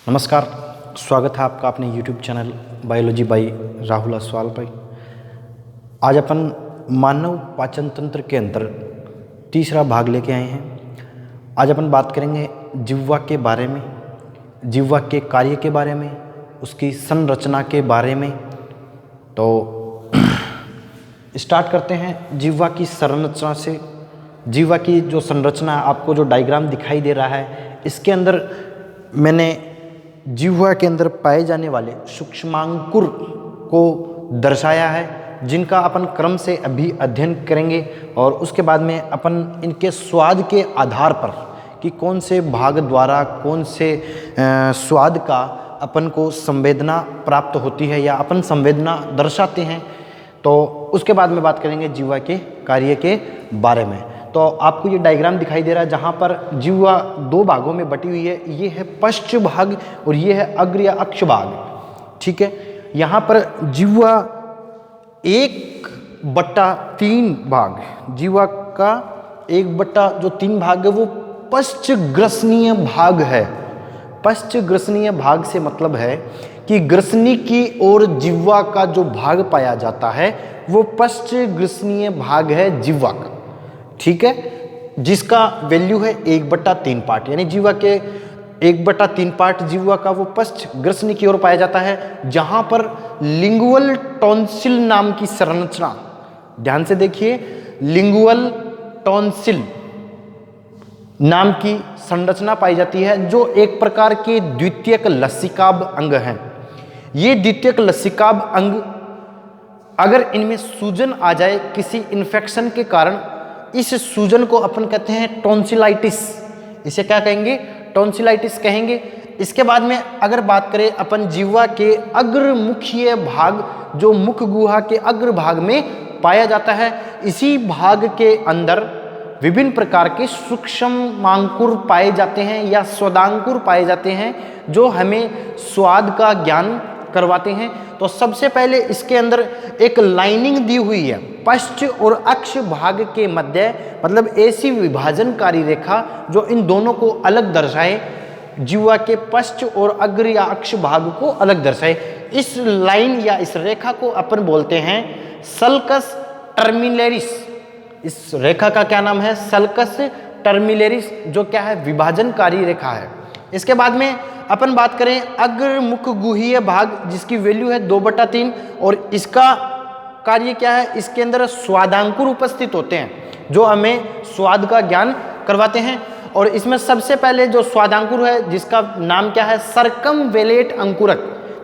नमस्कार, स्वागत है आपका अपने YouTube channel biology by Rahul Aswal पर। आज अपन मानव पाचन तंत्र के अंदर तीसरा भाग लेके आए हैं। आज अपन बात करेंगे जिह्वा के बारे में, जिह्वा के कार्य के बारे में, उसकी संरचना के बारे में। तो स्टार्ट करते हैं जिह्वा की संरचना से। जिह्वा की जो संरचना, आपको जो डायग्राम दिखाई दे रहा है, इसके अंदर मैंने जिह्वा के अंदर पाए जाने वाले सूक्ष्मांकुर को दर्शाया है, जिनका अपन क्रम से अभी अध्ययन करेंगे। और उसके बाद में अपन इनके स्वाद के आधार पर कि कौन से भाग द्वारा कौन से स्वाद का अपन को संवेदना प्राप्त होती है या अपन संवेदना दर्शाते हैं, तो उसके बाद में बात करेंगे जिह्वा के कार्य के बारे में। तो आपको ये डायग्राम दिखाई दे रहा है जहाँ पर जिह्वा दो भागों में बटी हुई है। ये है पश्च भाग और ये है अग्र या अक्ष भाग। ठीक है, यहाँ पर जिह्वा 1/3 भाग, जिह्वा का 1/3 भाग है वो पश्च ग्रसनीय भाग है। पश्च ग्रसनीय भाग से मतलब है कि ग्रसनी की ओर जिह्वा का जो भाग पाया जाता है वो पश्च ग्रसनीय भाग है जिह्वा का। ठीक है, जिसका वैल्यू है 1/3 पार्ट, यानी जिह्वा के 1/3 पार्ट जिह्वा का वो पश्च ग्रसनी की ओर पाया जाता है, जहां पर लिंगुअल टॉन्सिल नाम की संरचना, ध्यान से देखिए, लिंगुअल टॉन्सिल नाम की संरचना पाई जाती है, जो एक प्रकार के द्वितीयक लसिकाभ अंग हैं। ये द्वितीयक लसिकाभ अंग, अगर इनमें सूजन आ जाए किसी इन्फेक्शन के कारण, इस सूजन को अपन कहते हैं टॉन्सिलाइटिस। इसे क्या कहेंगे? टॉन्सिलाइटिस कहेंगे। इसके बाद में अगर बात करें अपन जिह्वा के अग्रमुखीय भाग, जो मुख गुहा के अग्र भाग में पाया जाता है, इसी भाग के अंदर विभिन्न प्रकार के सूक्ष्मांकुर पाए जाते हैं या स्वादांकुर पाए जाते हैं, जो हमें स्वाद का ज्ञान करवाते हैं। तो सबसे पहले इसके अंदर एक लाइनिंग दी हुई है पश्च और अक्ष भाग के मध्य, मतलब ऐसी विभाजनकारी रेखा जो इन दोनों को अलग दर्शाए, जिह्वा के पश्च और अग्र या अक्ष भाग को अलग दर्शाए। इस लाइन या इस रेखा को अपन बोलते हैं सल्कस टर्मिनेरिस। इस रेखा का क्या नाम है? सल्कस टर्मिनेरिस, जो क्या है? विभाजनकारी रेखा है। इसके बाद में अपन बात करें अग्र मुख गुहीय भाग, जिसकी वैल्यू है 2/3, और इसका कार्य क्या है? इसके अंदर स्वादांकुर उपस्थित होते हैं, जो हमें स्वाद का ज्ञान करवाते हैं। और इसमें सबसे पहले जो स्वादांकुर है, जिसका नाम क्या है? सर्कमवेलेट अंकुरक।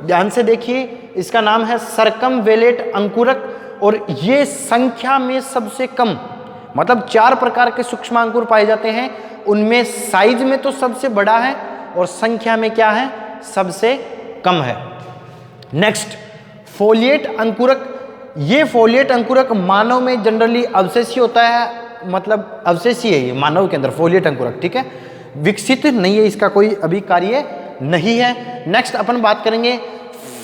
ध्यान से देखिए, इसका नाम है सर्कमवेलेट अंकुरक, और ये संख्या में सबसे कम, मतलब 4 प्रकार के सूक्ष्मांकुर पाए जाते हैं, उनमें साइज में तो सबसे बड़ा है और संख्या में क्या है? सबसे कम है। नेक्स्ट, फोलिएट अंकुरक। ये फोलिएट अंकुरक मानव में जनरली अवशेषीय होता है, मतलब अवशेषीय है ये मानव के अंदर फोलिएट अंकुरक। ठीक है, विकसित नहीं है, इसका कोई अभी कार्य नहीं है। नेक्स्ट अपन बात करेंगे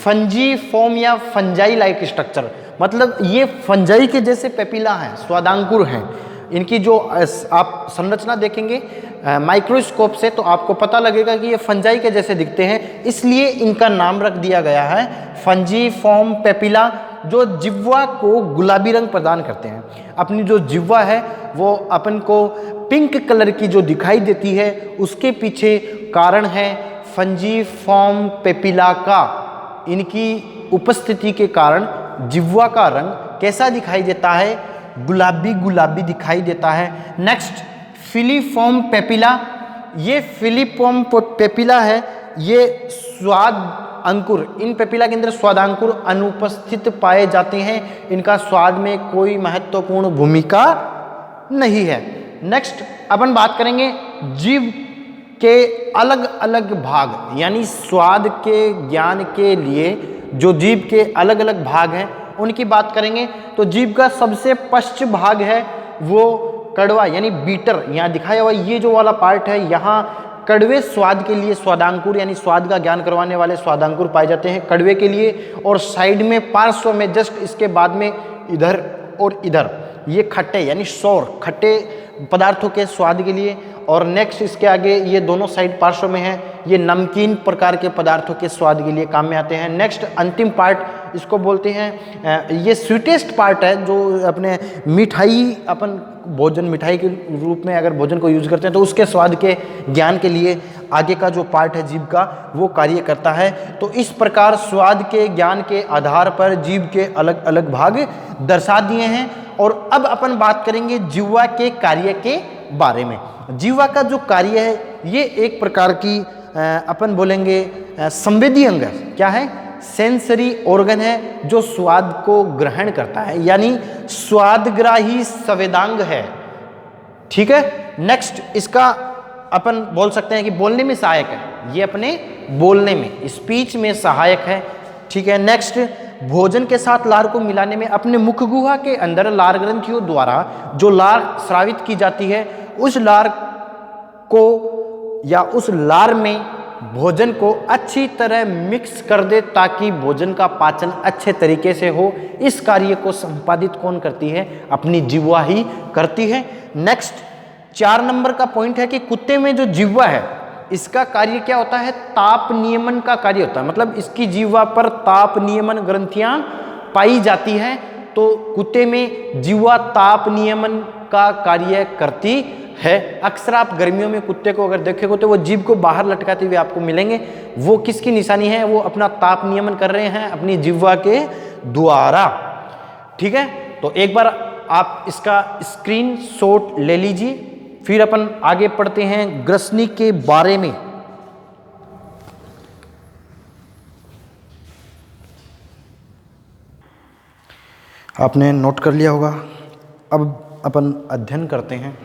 फंजी फॉर्म या फंजाई लाइक स्ट्रक्चर, मतलब ये फंजाई के जैसे पेपिला हैं, स्वादांकुर हैं। इनकी जो आप संरचना देखेंगे माइक्रोस्कोप से, तो आपको पता लगेगा कि ये फंजाई के जैसे दिखते हैं, इसलिए इनका नाम रख दिया गया है फंजी फॉर्म पेपिला, जो जिह्वा को गुलाबी रंग प्रदान करते हैं। अपनी जो जिह्वा है वो अपन को पिंक कलर की जो दिखाई देती है, उसके पीछे कारण है फंजी फॉर्म पेपिला का। इनकी उपस्थिति के कारण जिह्वा का रंग कैसा दिखाई देता है? गुलाबी गुलाबी दिखाई देता है। Next, filiform papilla. ये फिलीफॉर्म पेपिला है, ये स्वाद अंकुर, इन पेपिला के अंदर स्वादांकुर अनुपस्थित पाए जाते हैं, इनका स्वाद में कोई महत्वपूर्ण भूमिका नहीं है। नेक्स्ट अपन बात करेंगे जीभ के अलग अलग भाग, यानी स्वाद के ज्ञान के लिए जो जीभ के अलग अलग भाग हैं उनकी बात करेंगे। तो जीभ का सबसे पश्च भाग है वो कड़वा, यानी बीटर, यहाँ दिखाया हुआ ये जो वाला पार्ट है, यहाँ कड़वे स्वाद के लिए स्वादांकुर, यानी स्वाद का ज्ञान करवाने वाले स्वादांकुर पाए जाते हैं कड़वे के लिए। और साइड में पार्श्व में जस्ट इसके बाद में इधर और इधर ये खट्टे, यानी सौर, खट्टे पदार्थों के स्वाद के लिए। और नेक्स्ट इसके आगे ये दोनों साइड पार्श्व में है, ये नमकीन प्रकार के पदार्थों के स्वाद के लिए काम में आते हैं। नेक्स्ट अंतिम पार्ट इसको बोलते हैं, ये स्वीटेस्ट पार्ट है, जो अपने मिठाई, अपन भोजन मिठाई के रूप में अगर भोजन को यूज करते हैं तो उसके स्वाद के ज्ञान के लिए आगे का जो पार्ट है जीभ का वो कार्य करता है। तो इस प्रकार स्वाद के ज्ञान के आधार पर जीभ के अलग अलग भाग दर्शा दिए हैं। और अब अपन बात करेंगे जिह्वा के कार्य के बारे में। जिह्वा का जो कार्य है ये एक प्रकार की अपन बोलेंगे संवेदी अंग है। क्या है? सेंसरी ऑर्गन है जो स्वाद को ग्रहण करता है, यानी स्वादग्राही संवेदांग है। ठीक है। नेक्स्ट इसका अपन बोल सकते हैं कि बोलने में सहायक है, ये अपने बोलने में स्पीच में सहायक है। ठीक है। नेक्स्ट भोजन के साथ लार को मिलाने में अपने मुख गुहा के अंदर लार ग्रंथियों द्वारा जो लार स्रावित की जाती है उस लार को या उस लार में भोजन को अच्छी तरह मिक्स कर दे ताकि भोजन का पाचन अच्छे तरीके से हो। इस कार्य को संपादित कौन करती है? अपनी जिह्वा ही करती है। नेक्स्ट 4 नंबर का पॉइंट है कि कुत्ते में जो जिह्वा है इसका कार्य क्या होता है? ताप नियमन का कार्य होता है। मतलब इसकी जिह्वा पर ताप नियमन ग्रंथियां पाई जाती है, तो कुत्ते में जिह्वा ताप नियमन का कार्य करती है। अक्सर आप गर्मियों में कुत्ते को अगर देखेंगे तो वो जीभ को बाहर लटकाते हुए आपको मिलेंगे। वो किसकी निशानी है? वो अपना ताप नियमन कर रहे हैं अपनी जिह्वा के द्वारा। ठीक है। तो एक बार आप इसका स्क्रीनशॉट ले लीजिए, फिर अपन आगे पढ़ते हैं ग्रसनी के बारे में। आपने नोट कर लिया होगा। अब अपन अध्ययन करते हैं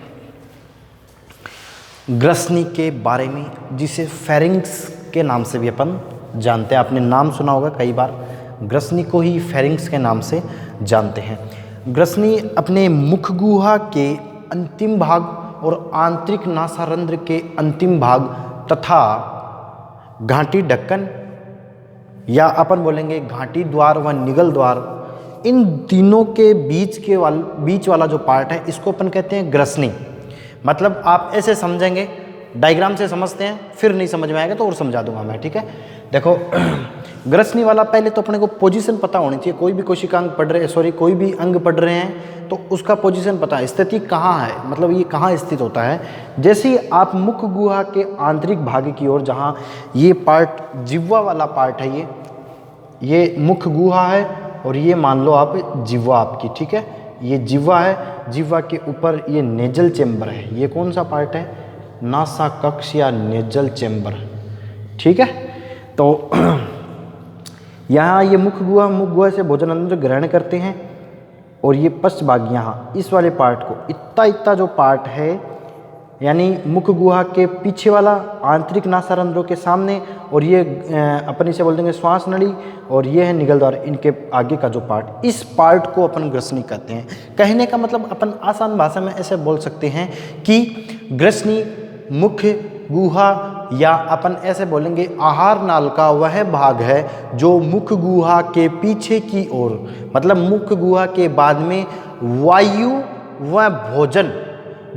ग्रसनी के बारे में, जिसे फेरिंग्स के नाम से भी अपन जानते हैं। आपने नाम सुना होगा कई बार, ग्रसनी को ही फेरिंग्स के नाम से जानते हैं। ग्रसनी अपने मुख गुहा के अंतिम भाग और आंतरिक नासारंध्र के अंतिम भाग तथा घाटी ढक्कन या अपन बोलेंगे घाटी द्वार व निगल द्वार, इन तीनों के बीच वाला जो पार्ट है इसको अपन कहते हैं ग्रसनी। मतलब आप ऐसे समझेंगे, डायग्राम से समझते हैं, फिर नहीं समझ में आएगा तो और समझा दूंगा मैं। ठीक है। देखो ग्रसनी वाला पहले तो अपने को पोजीशन पता होनी चाहिए। कोई भी कोशिकांग पढ़ रहे, कोई भी अंग पढ़ रहे हैं तो उसका पोजीशन पता है, स्थिति कहाँ है, मतलब ये कहाँ स्थित होता है। जैसे ही आप मुख गुहा के आंतरिक भाग की ओर, जहाँ ये पार्ट जिह्वा वाला पार्ट है, ये मुख गुहा है और ये मान लो आप जिह्वा आपकी। ठीक है। ये जिह्वा है, जिह्वा के ऊपर ये नेजल चेम्बर है। ये कौन सा पार्ट है? नासा कक्ष या नेजल चेम्बर। ठीक है। तो यहाँ ये मुख गुहा से भोजन अंदर ग्रहण करते हैं और ये पश्च भाग यहाँ इस वाले पार्ट को, इतना जो पार्ट है यानी मुख गुहा के पीछे वाला आंतरिक नासारंध्रों के सामने, और ये अपन इसे बोल देंगे श्वास नली, और ये है निगल द्वार, इनके आगे का जो पार्ट, इस पार्ट को अपन ग्रसनी कहते हैं। कहने का मतलब अपन आसान भाषा में ऐसे बोल सकते हैं कि ग्रसनी मुख गुहा या अपन ऐसे बोलेंगे आहार नाल का वह भाग है जो मुख गुहा के पीछे की ओर, मतलब मुख गुहा के बाद में वायु व भोजन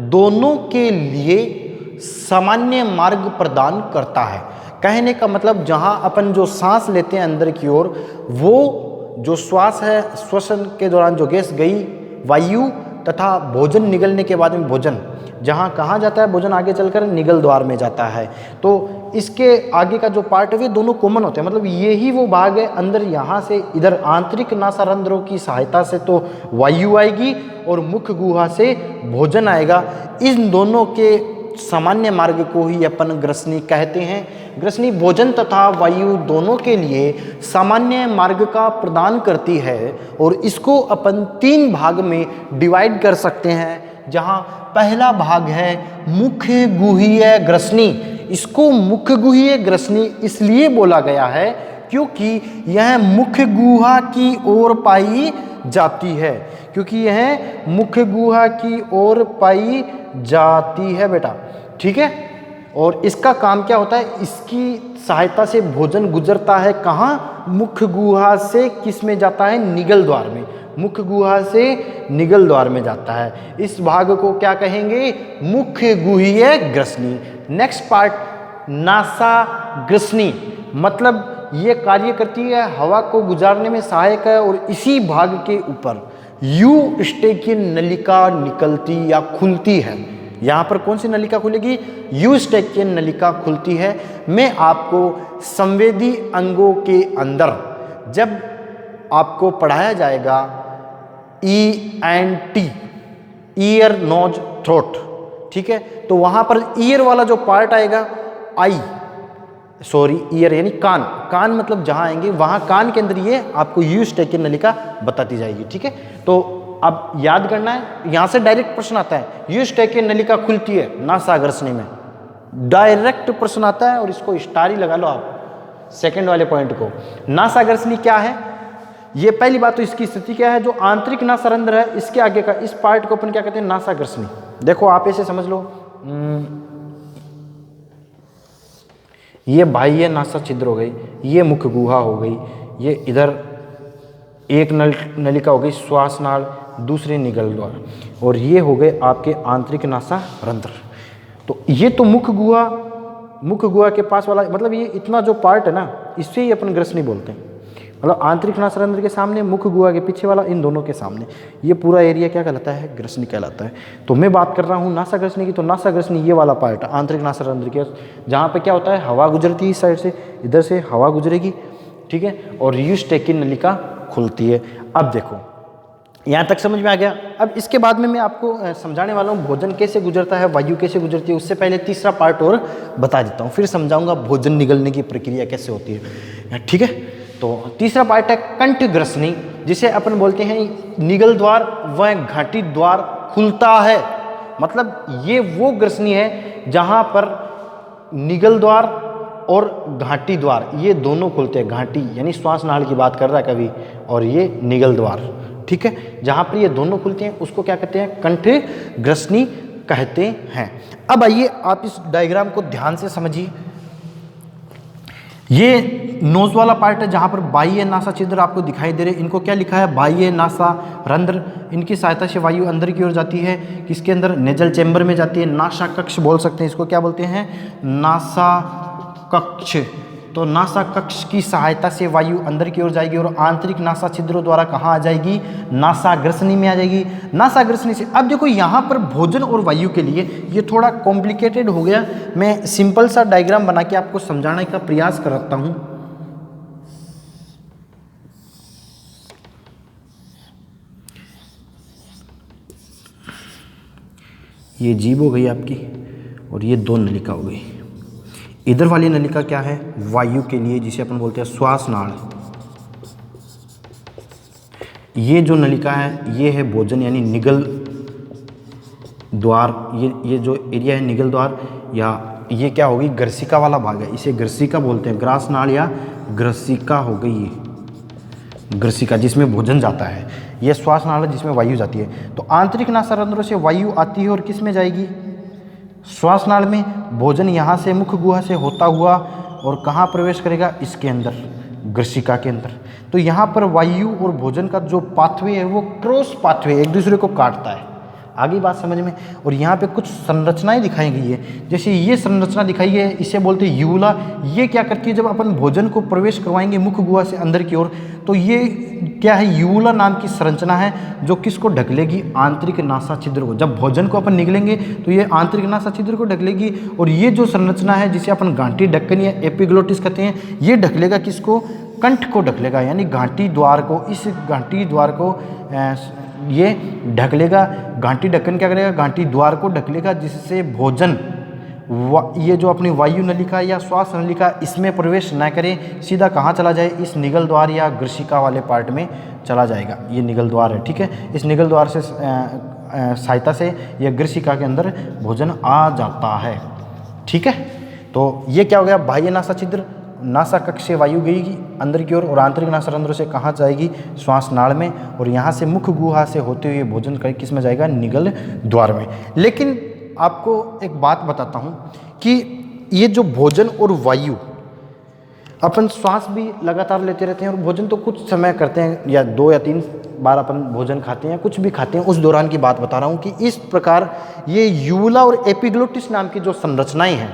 दोनों के लिए सामान्य मार्ग प्रदान करता है। कहने का मतलब जहां अपन जो सांस लेते हैं अंदर की ओर, वो जो श्वास है, श्वसन के दौरान जो गैस गई, वायु तथा भोजन निगलने के बाद में भोजन जहाँ कहाँ जाता है, भोजन आगे चलकर निगल द्वार में जाता है। तो इसके आगे का जो पार्ट है वे दोनों कॉमन होते हैं, मतलब ये ही वो भाग है अंदर, यहाँ से इधर आंतरिक नासारंध्रों की सहायता से तो वायु आएगी और मुख गुहा से भोजन आएगा। इन दोनों के सामान्य मार्ग को ही अपन ग्रसनी कहते हैं। ग्रसनी भोजन तथा वायु दोनों के लिए सामान्य मार्ग का प्रदान करती है और इसको अपन 3 भाग में डिवाइड कर सकते हैं। जहाँ पहला भाग है मुख गुहीय ग्रसनी। इसको मुख गुहीय ग्रसनी इसलिए बोला गया है क्योंकि यह मुख गुहा की ओर पाई जाती है, क्योंकि यह मुख गुहा की ओर पाई जाती है बेटा। ठीक है। और इसका काम क्या होता है, इसकी सहायता से भोजन गुजरता है कहाँ, मुख गुहा से किस में जाता है, निगल द्वार में। मुख्य गुहा से निगल द्वार में जाता है। इस भाग को क्या कहेंगे? मुख्य गुहीय ग्रसनी। नेक्स्ट पार्ट, नासा ग्रसनी, मतलब ये कार्य करती है, हवा को गुजारने में सहायक है और इसी भाग के ऊपर यूस्टेकियन नलिका निकलती या खुलती है। यहाँ पर कौन सी नलिका खुलेगी? यूस्टेकियन नलिका खुलती है। मैं आपको संवेदी अंगों के अंदर जब आपको पढ़ाया जाएगा ENT, ईयर नोज थ्रोट, ठीक है, तो वहाँ पर ईयर वाला जो पार्ट आएगा, ईयर यानी कान, कान मतलब जहाँ आएंगे वहाँ कान के अंदर ये आपको यूस्टेकियन नलिका बताती जाएगी, ठीक है। तो अब याद करना है, यहाँ से डायरेक्ट प्रश्न आता है, यूस्टेकियन नलिका खुलती है नासा ग्रसनी में, डायरेक्ट प्रश्न आता है और इसको स्टार ही लगा लो आप सेकंड वाले पॉइंट को। नासा ग्रसनी क्या है? ये पहली बात तो इसकी स्थिति क्या है, जो आंतरिक नासारंध्र है इसके आगे का इस पार्ट को अपन क्या कहते हैं? नासा ग्रसनी। देखो आप ऐसे समझ लो, ये बाह्य नासा छिद्र हो गई, ये मुख्य गुहा हो गई, ये इधर एक नलिका हो गई श्वास नाल, दूसरे निगल द्वार, और ये हो गए आपके आंतरिक नासा रंध्र। तो ये तो मुख्य गुहा के पास वाला, मतलब ये इतना जो पार्ट है ना, इससे ही अपन ग्रसनी बोलते हैं। मतलब आंतरिक नासारंध्र के सामने, मुख्य गुहा के पीछे वाला, इन दोनों के सामने ये पूरा एरिया क्या कहलाता है? ग्रसनी कहलाता है। तो मैं बात कर रहा हूँ नासा ग्रसनी की, तो नासा ग्रसनी ये वाला पार्ट है आंतरिक नासारंध्र के, जहाँ पे क्या होता है, हवा गुजरती है इस साइड से, इधर से हवा गुजरेगी, ठीक है, और यूस्टेकियन नलिका खुलती है। अब देखो यहाँ तक समझ में आ गया। अब इसके बाद में मैं आपको समझाने वाला हूँ भोजन कैसे गुजरता है, वायु कैसे गुजरती है। उससे पहले तीसरा पार्ट और बता देता हूँ, फिर समझाऊंगा भोजन निगलने की प्रक्रिया कैसे होती है, ठीक है। तो तीसरा पार्ट है कंठ ग्रसनी, जिसे अपन बोलते हैं निगल द्वार व घाटी द्वार खुलता है। मतलब ये वो ग्रसनी है जहाँ पर निगल द्वार और घाटी द्वार ये दोनों खुलते हैं। घाटी यानी श्वास नाल की बात कर रहा है कभी, और ये निगल द्वार, ठीक है, जहाँ पर ये दोनों खुलते हैं उसको क्या कहते हैं? कंठ ग्रसनी कहते हैं। अब आइए आप इस डायग्राम को ध्यान से समझिए। ये नोज वाला पार्ट है जहाँ पर बाह्य नासा छिद्र आपको दिखाई दे रहे हैं, इनको क्या लिखा है? बाह्य नासा रंध्र। इनकी सहायता से वायु अंदर की ओर जाती है, किसके अंदर? नेजल चैम्बर में जाती है। नासा कक्ष बोल सकते हैं इसको, क्या बोलते हैं? नासा कक्ष। तो नासा कक्ष की सहायता से वायु अंदर की ओर जाएगी और आंतरिक नासा छिद्रों द्वारा कहाँ आ जाएगी? नासा ग्रसनी में आ जाएगी। नासा ग्रसनी से अब देखो यहाँ पर भोजन और वायु के लिए ये थोड़ा कॉम्प्लिकेटेड हो गया, मैं सिंपल सा डायग्राम बना के आपको समझाने का प्रयास करता हूँ। ये जीभ हो गई आपकी और ये दो नलिका हो गई। इधर वाली नलिका क्या है? वायु के लिए, जिसे अपन बोलते हैं श्वास नाल। ये जो नलिका है ये है भोजन यानी निगल द्वार। ये जो एरिया है निगल द्वार, या ये क्या होगी? ग्रसिका वाला भाग है, इसे ग्रसिका बोलते हैं। ग्रास नाल या ग्रसिका हो गई, ये ग्रसिका जिसमें भोजन जाता है। ये श्वास नाल है जिसमें वायु जाती है। तो आंतरिक नासारंध्रों से वायु आती है और किस में जाएगी? श्वास नाल में। भोजन यहाँ से मुख्य गुहा से होता हुआ और कहाँ प्रवेश करेगा? इसके अंदर, ग्रसिका के अंदर। तो यहाँ पर वायु और भोजन का जो पाथवे है वो क्रॉस पाथवे, एक दूसरे को काटता है। आगे बात समझ में। और यहाँ पे कुछ संरचनाएं दिखाई गई है, जैसे ये संरचना दिखाई है, इसे बोलते हैं यूला। ये क्या करती है? जब अपन भोजन को प्रवेश करवाएंगे मुख्य गुहा से अंदर की ओर, तो ये क्या है? यूला नाम की संरचना है जो किसको ढक लेगी? आंतरिक नासा छिद्र को। जब भोजन को अपन निगलेंगे तो ये आंतरिक नासा छिद्र को ढक लेगी, और ये जो संरचना है जिसे अपन घाटी ढक्कन या एपिग्लोटिस कहते हैं, ये ढक लेगा किसको? कंठ को ढक लेगा, यानी घाटी द्वार को। इस घाटी द्वार को ये ढक लेगा। घाटी ढक्कन क्या करेगा? घाटी द्वार को ढक लेगा, जिससे भोजन ये जो अपनी वायु नलिका या श्वास नलिका इसमें प्रवेश न करे, सीधा कहाँ चला जाए? इस निगल द्वार या ग्रसिका वाले पार्ट में चला जाएगा। ये निगल द्वार है, ठीक है। इस निगल द्वार से सहायता से यह ग्रसिका के अंदर भोजन आ जाता है, ठीक है। तो ये क्या हो गया? बाह्य नासा छिद्र, नासा कक्ष से वायु गई अंदर की ओर और आंतरिक नासारंध्रों से कहाँ जाएगी? श्वास नाल में, और यहाँ से मुख्य गुहा से होते हुए भोजन किस में जाएगा? निगल द्वार में। लेकिन आपको एक बात बताता हूँ कि ये जो भोजन और वायु, अपन श्वास भी लगातार लेते रहते हैं और भोजन तो कुछ समय करते हैं या 2 या 3 बार अपन भोजन खाते हैं, कुछ भी खाते हैं, उस दौरान की बात बता रहा हूँ कि इस प्रकार ये यूवुला और एपिग्लोटिस नाम की जो संरचनाएं हैं,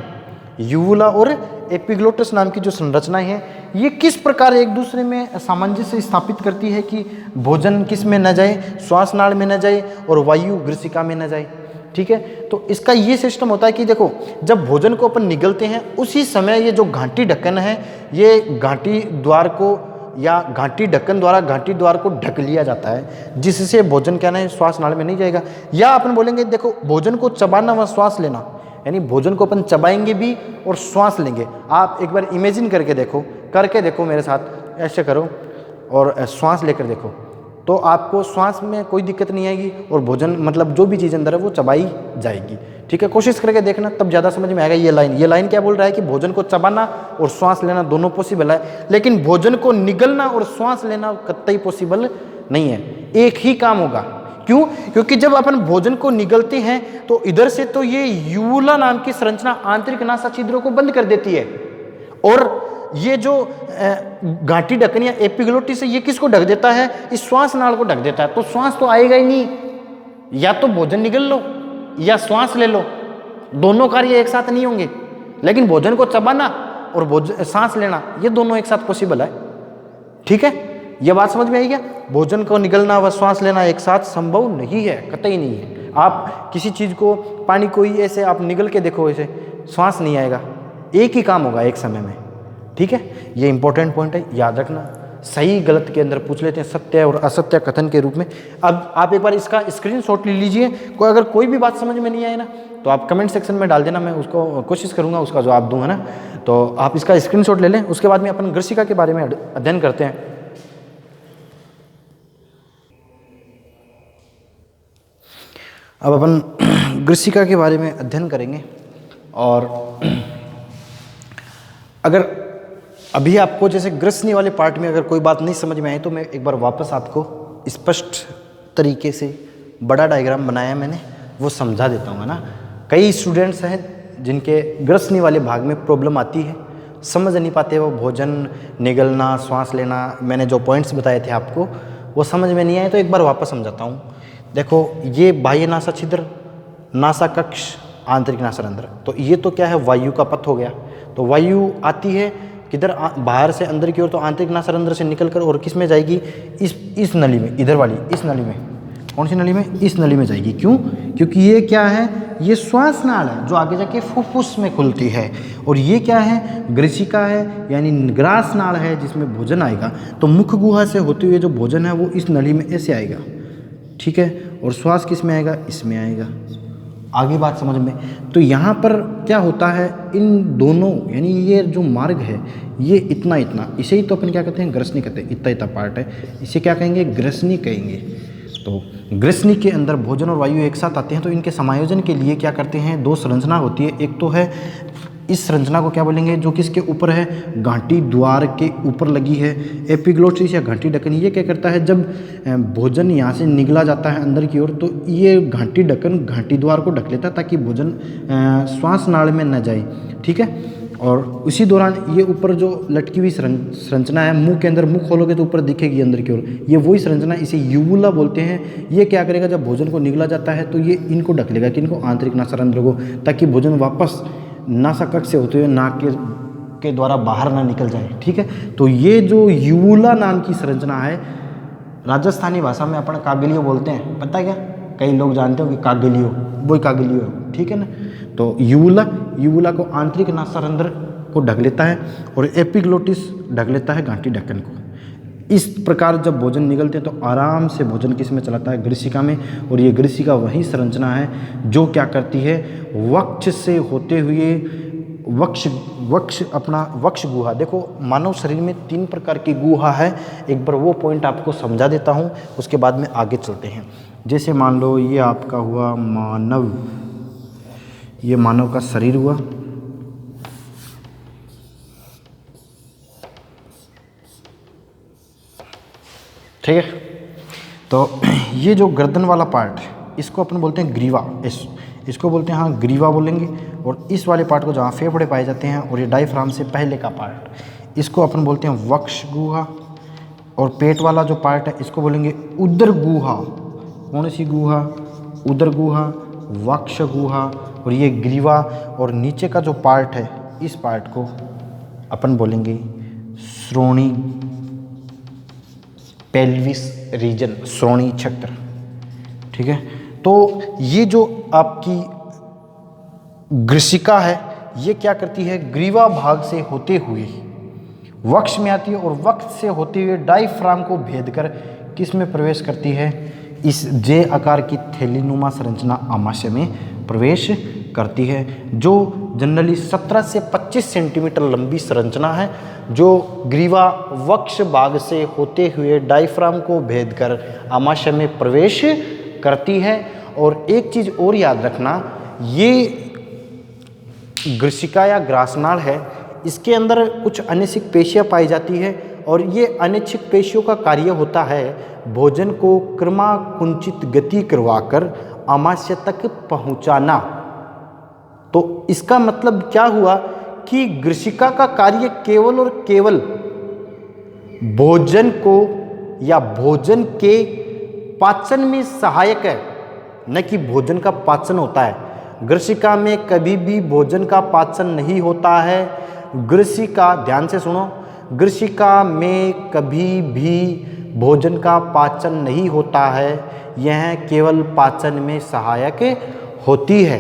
यूवुला और एपिग्लोटिस नाम की जो संरचनाएं हैं, ये किस प्रकार एक दूसरे में सामंजस्य स्थापित करती है कि भोजन किस में न जाए, श्वास नाल में न जाए और वायु ग्रसिका में न जाए। ठीक है, तो इसका ये सिस्टम होता है कि देखो, जब भोजन को अपन निगलते हैं उसी समय ये जो घाटी ढक्कन है, ये घाटी द्वार को या घाटी ढक्कन द्वारा घाटी द्वार को ढक लिया जाता है, जिससे भोजन क्या है श्वास नाल में नहीं जाएगा। या अपन बोलेंगे देखो, भोजन को चबाना व श्वास लेना, यानी भोजन को अपन चबाएंगे भी और श्वास लेंगे। आप एक बार इमेजिन करके देखो मेरे साथ, ऐसे करो और श्वास लेकर देखो, तो आपको श्वास में कोई दिक्कत नहीं आएगी और भोजन मतलब जो भी चीज़ अंदर है वो चबाई जाएगी। ठीक है, कोशिश करके देखना, तब ज़्यादा समझ में आएगा। ये लाइन क्या बोल रहा है कि भोजन को चबाना और श्वास लेना दोनों पॉसिबल है, लेकिन भोजन को निगलना और श्वास लेना कतई पॉसिबल नहीं है। एक ही काम होगा। क्यों? क्योंकि जब अपन भोजन को निगलते हैं तो इधर से तो ये यूवुला नाम की संरचना आंतरिक नासा छिद्रों को बंद कर देती है, और ये जो घाटी ढक्कन या एपिग्लोटिस है, ये किसको ढक देता है? इस श्वास नाल को ढक देता है। तो श्वास तो आएगा ही नहीं, या तो भोजन निगल लो या श्वास ले लो, दोनों कार्य एक साथ नहीं होंगे। लेकिन भोजन को चबाना और सांस लेना, ये दोनों एक साथ पॉसिबल है। ठीक है, ये बात समझ में आई क्या? भोजन को निगलना व श्वास लेना एक साथ संभव नहीं है, कतई नहीं है। आप किसी चीज़ को, पानी को ही ऐसे आप निगल के देखो, ऐसे श्वास नहीं आएगा, एक ही काम होगा एक समय में। ठीक है, ये इंपॉर्टेंट पॉइंट है, याद रखना। सही गलत के अंदर पूछ लेते हैं, सत्य और असत्य कथन के रूप में। अब आप एक बार इसका स्क्रीनशॉट ले लीजिए। अगर कोई भी बात समझ में नहीं आए ना, तो आप कमेंट सेक्शन में डाल देना, मैं उसको कोशिश करूंगा उसका जवाब दूंगा ना। तो आप इसका स्क्रीनशॉट ले लें, उसके बाद में अपन ग्रसिका के बारे में अध्ययन करते हैं। अब अपन ग्रसिका के बारे में अध्ययन करेंगे। और अगर अभी आपको जैसे ग्रसनी वाले पार्ट में अगर कोई बात नहीं समझ में आई, तो मैं एक बार वापस आपको स्पष्ट तरीके से बड़ा डायग्राम बनाया मैंने, वो समझा देता हूँ ना। कई स्टूडेंट्स हैं जिनके ग्रसनी वाले भाग में प्रॉब्लम आती है, समझ नहीं पाते, वो भोजन निगलना, श्वास लेना, मैंने जो पॉइंट्स बताए थे आपको वो समझ में नहीं आए, तो एक बार वापस समझाता हूँ। देखो, ये बाह्य नासा छिद्र, नासा कक्ष, आंतरिक नासारंध्र, तो ये तो क्या है, वायु का पथ हो गया। तो वायु आती है किधर? बाहर से अंदर की ओर, तो आंतरिक नासारंध्र से निकलकर और किस में जाएगी? इस नली में, इधर वाली इस नली में। कौन सी नली में? इस नली में जाएगी। क्यों? क्योंकि ये क्या है, ये श्वास नाल है जो आगे जाके फुफ्फुस में खुलती है, और ये क्या है, ग्रसिका है, यानी ग्रास नाल है जिसमें भोजन आएगा। तो मुख गुहा से होते हुए जो भोजन है वो इस नली में ऐसे आएगा। ठीक है, और श्वास किस में आएगा? इसमें आएगा। आगे बात समझ में? तो यहाँ पर क्या होता है, इन दोनों, यानी ये जो मार्ग है, ये इतना इतना, इसे ही तो अपन क्या कहते हैं, ग्रसनी कहते हैं। इतना इतना पार्ट है, इसे क्या कहेंगे? ग्रसनी कहेंगे। तो ग्रसनी के अंदर भोजन और वायु एक साथ आते हैं, तो इनके समायोजन के लिए क्या करते हैं, 2 संरचना होती है। एक तो है, इस संरचना को क्या बोलेंगे, जो किसके ऊपर है, घाटी द्वार के ऊपर लगी है, एपिग्लोटिस या घाटी ढक्कन। ये क्या करता है, जब भोजन यहाँ से निगला जाता है अंदर की ओर, तो ये घाटी ढक्कन घाटी द्वार को ढक लेता है ताकि भोजन श्वास नाल में न जाए। ठीक है, और उसी दौरान ये ऊपर जो लटकी हुई संरचना है, मुंह के अंदर, मुंह खोलोगे तो ऊपर दिखेगी अंदर की ओर, ये वही संरचना, इसे यूवुला बोलते हैं। ये क्या करेगा, जब भोजन को निगला जाता है तो ये इनको ढक लेगा, कि इनको आंतरिक नासारंध्र को, ताकि भोजन वापस नासा कक्ष से होते हुए नाक के द्वारा बाहर ना निकल जाए। ठीक है, तो ये जो यूवुला नाम की संरचना है, राजस्थानी भाषा में अपन कागलियो बोलते हैं, पता है क्या? कई लोग जानते हो कि कागलियो, वही कागलियो है। ठीक है ना, तो यूवुला को आंतरिक नासारंध्र को ढक लेता है, और एपिग्लोटिस ढक लेता है घाटी ढक्कन को। इस प्रकार जब भोजन निगलते हैं तो आराम से भोजन किस में चलाता है, ग्रसिका में। और ये ग्रसिका वही संरचना है जो क्या करती है, वक्ष से होते हुए वक्ष गुहा। देखो, मानव शरीर में 3 प्रकार की गुहा है। एक बार वो पॉइंट आपको समझा देता हूँ, उसके बाद में आगे चलते हैं। जैसे मान लो ये आपका हुआ मानव, ये मानव का शरीर हुआ। ठीक है, तो ये जो गर्दन वाला पार्ट, इसको अपन बोलते हैं ग्रीवा, इसको बोलते हैं, हाँ ग्रीवा बोलेंगे। और इस वाले पार्ट को जहाँ फेफड़े पाए जाते हैं, और ये डायफ्राम से पहले का पार्ट, इसको अपन बोलते हैं वक्ष गुहा, और पेट वाला जो पार्ट है इसको बोलेंगे उदर गुहा। कौन सी गुहा? उदर गुहा, वक्ष गुहा। और ये ग्रीवा और नीचे का जो पार्ट है इस पार्ट को अपन बोलेंगे श्रोणी, पेल्विस रीजन, श्रोणी छत्र। ठीक है, तो ये जो आपकी ग्रसिका है ये क्या करती है, ग्रीवा भाग से होते हुए वक्ष में आती है और वक्ष से होते हुए डायफ्राम को भेद कर किस में प्रवेश करती है, इस जे आकार की थैलीनुमा संरचना आमाशय में प्रवेश करती है, जो जनरली 17 से 25 सेंटीमीटर लंबी संरचना है, जो ग्रीवा वक्ष भाग से होते हुए डायफ्राम को भेद कर आमाशय में प्रवेश करती है। और एक चीज़ और याद रखना, ये ग्रसिका या ग्रासनाल है, इसके अंदर कुछ अनिच्छिक पेशियाँ पाई जाती है और ये अनिच्छिक पेशियों का कार्य होता है भोजन को क्रमाकुंचित गति करवाकर आमाशय तक पहुंचाना। तो इसका मतलब क्या हुआ कि ग्रसिका का कार्य केवल और केवल भोजन को या भोजन के पाचन में सहायक है, न कि भोजन का पाचन होता है। ग्रसिका में कभी भी भोजन का पाचन नहीं होता है। ग्रसिका, ध्यान से सुनो, ग्रसिका में कभी भी भोजन का पाचन नहीं होता है, यह केवल पाचन में सहायक होती है,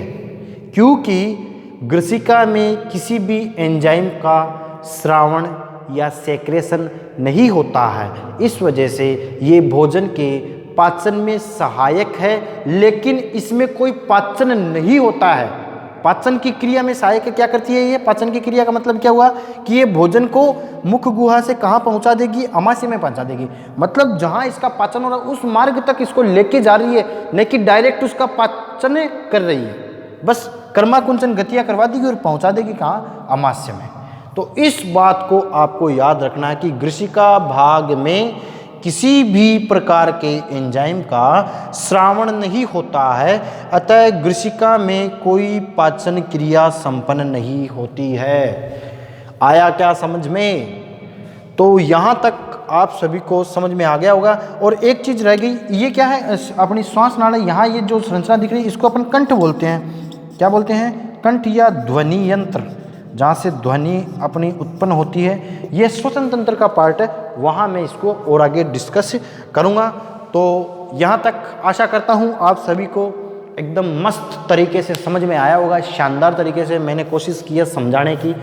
क्योंकि ग्रसिका में किसी भी एंजाइम का स्रावण या सेक्रेशन नहीं होता है। इस वजह से ये भोजन के पाचन में सहायक है, लेकिन इसमें कोई पाचन नहीं होता है। पाचन की क्रिया में सहायक क्या करती है ये? पाचन की क्रिया का मतलब क्या हुआ कि ये भोजन को मुख गुहा से कहाँ पहुँचा देगी? आमाशय में पहुँचा देगी। मतलब जहाँ इसका पाचन हो रहा है उस मार्ग तक इसको लेके जा रही है, न कि डायरेक्ट उसका पाचन कर रही है। बस कर्माकुंचन गतियाँ करवा देगी और पहुँचा देगी कहाँ? आमाशय में। तो इस बात को आपको याद रखना है कि ग्रसिका भाग में किसी भी प्रकार के एंजाइम का स्रावण नहीं होता है, अतः ग्रसिका में कोई पाचन क्रिया संपन्न नहीं होती है। आया क्या समझ में? तो यहाँ तक आप सभी को समझ में आ गया होगा। और एक चीज़ रह गई, ये क्या है? अपनी श्वास नाड़ी, यहाँ ये जो संरचना दिख रही है इसको अपन कंठ बोलते हैं। क्या बोलते हैं? कंठ या ध्वनि यंत्र, जहाँ से ध्वनि अपनी उत्पन्न होती है। ये श्वसन तंत्र का पार्ट है, वहाँ मैं इसको और आगे डिस्कस करूँगा। तो यहाँ तक आशा करता हूँ आप सभी को एकदम मस्त तरीके से समझ में आया होगा। शानदार तरीके से मैंने कोशिश की है समझाने की।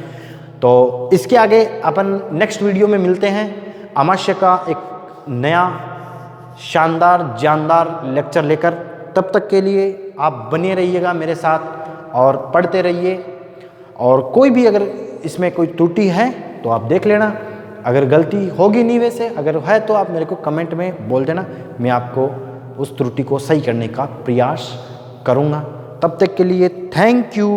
तो इसके आगे अपन नेक्स्ट वीडियो में मिलते हैं। आमाशय का एक नया शानदार जानदार लेक्चर लेकर। तब तक के लिए आप बने रहिएगा मेरे साथ और पढ़ते रहिए। और कोई भी अगर इसमें कोई त्रुटि है तो आप देख लेना, अगर गलती होगी नहीं, वैसे अगर है तो आप मेरे को कमेंट में बोल देना, मैं आपको उस त्रुटि को सही करने का प्रयास करूँगा। तब तक के लिए थैंक यू।